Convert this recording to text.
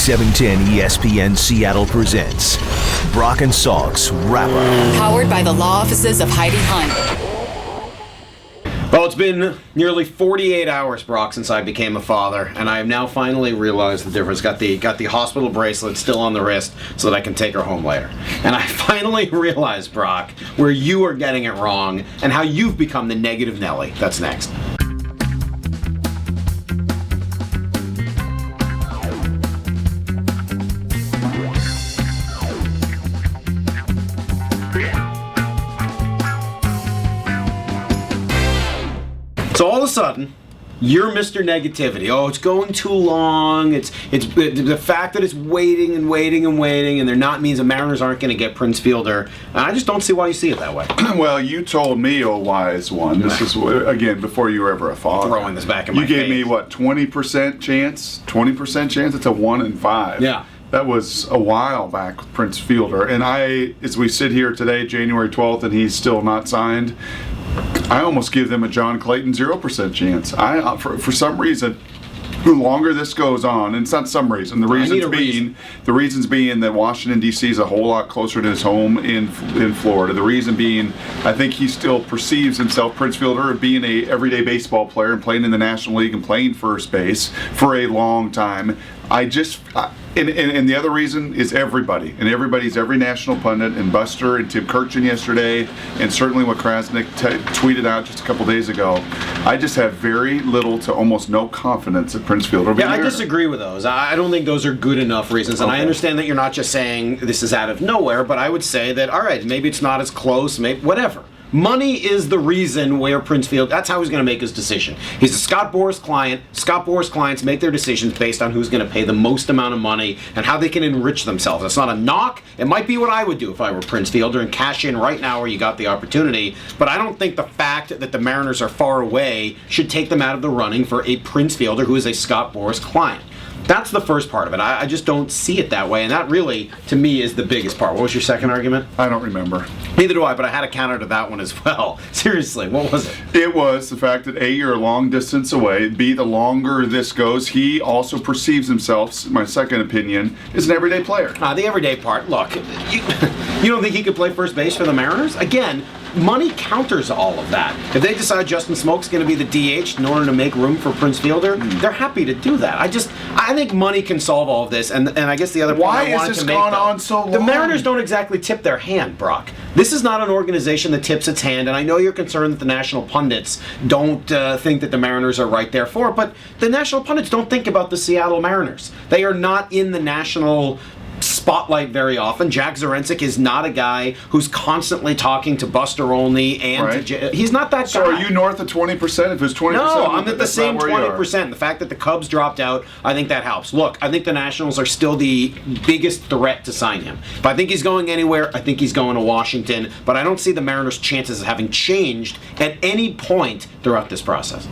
710 ESPN Seattle presents Brock and Salk's Wrap Up. Powered by the law offices of Heidi Hunt. Well, it's been nearly 48 hours, Brock, since I became a father, and I have now finally realized the difference. Got the hospital bracelet still on the wrist so that I can take her home later. And I finally realized, Brock, where you are getting it wrong and how you've become the negative Nelly. That's next. So all of a sudden, you're Mr. Negativity. Oh, it's going too long. It's the fact that it's waiting and waiting and waiting, and they're not means the Mariners aren't going to get Prince Fielder. I just don't see why you see it that way. Well, you told me, oh wise one. This is again before you were ever a father. Throwing this back in my face. You gave me what, 20% chance? 20% chance. It's a 1 in 5. Yeah. That was a while back with Prince Fielder, and as we sit here today, January 12th, and he's still not signed. I almost give them a John Clayton 0% chance. For some reason, the longer this goes on, and it's not some reason, the reasons being that Washington D.C. is a whole lot closer to his home in Florida. The reason being, I think he still perceives himself, Prince Fielder, being a everyday baseball player and playing in the National League and playing first base for a long time. And the other reason is everybody. And everybody's every national pundit, and Buster and Tim Kirchin yesterday, and certainly what Krasnick tweeted out just a couple days ago. I just have very little to almost no confidence that Prince Fielder will be there. I disagree with those. I don't think those are good enough reasons. And I understand that you're not just saying this is out of nowhere, but I would say that, all right, maybe it's not as close, maybe whatever. Money is the reason where Prince Fielder, that's how he's going to make his decision. He's a Scott Boras client. Scott Boras clients make their decisions based on who's going to pay the most amount of money and how they can enrich themselves. It's not a knock. It might be what I would do if I were Prince Fielder and cash in right now where you got the opportunity. But I don't think the fact that the Mariners are far away should take them out of the running for a Prince Fielder who is a Scott Boras client. That's the first part of it. I just don't see it that way, and that really, to me, is the biggest part. What was your second argument? I don't remember. Neither do I, but I had a counter to that one as well. Seriously, what was it? It was the fact that A, you're a long distance away. B, the longer this goes, he also perceives himself, my second opinion, as an everyday player. The everyday part, look, you don't think he could play first base for the Mariners? Again, money counters all of that. If they decide Justin Smoak's going to be the DH in order to make room for Prince Fielder, they're happy to do that. I think money can solve all of this, and I guess the other point I wanted to make, why has this gone on so long? The Mariners don't exactly tip their hand, Brock. This is not an organization that tips its hand, and I know you're concerned that the national pundits don't think that the Mariners are right there for it, but the national pundits don't think about the Seattle Mariners. They are not in the national spotlight very often. Jack Zaremczyk is not a guy who's constantly talking to Buster Olney, and he's not that guy. So are you north of 20%? If it's 20%, no, I'm at the same 20%. The fact that the Cubs dropped out, I think that helps. Look, I think the Nationals are still the biggest threat to sign him. If I think he's going anywhere, I think he's going to Washington, but I don't see the Mariners' chances of having changed at any point throughout this process.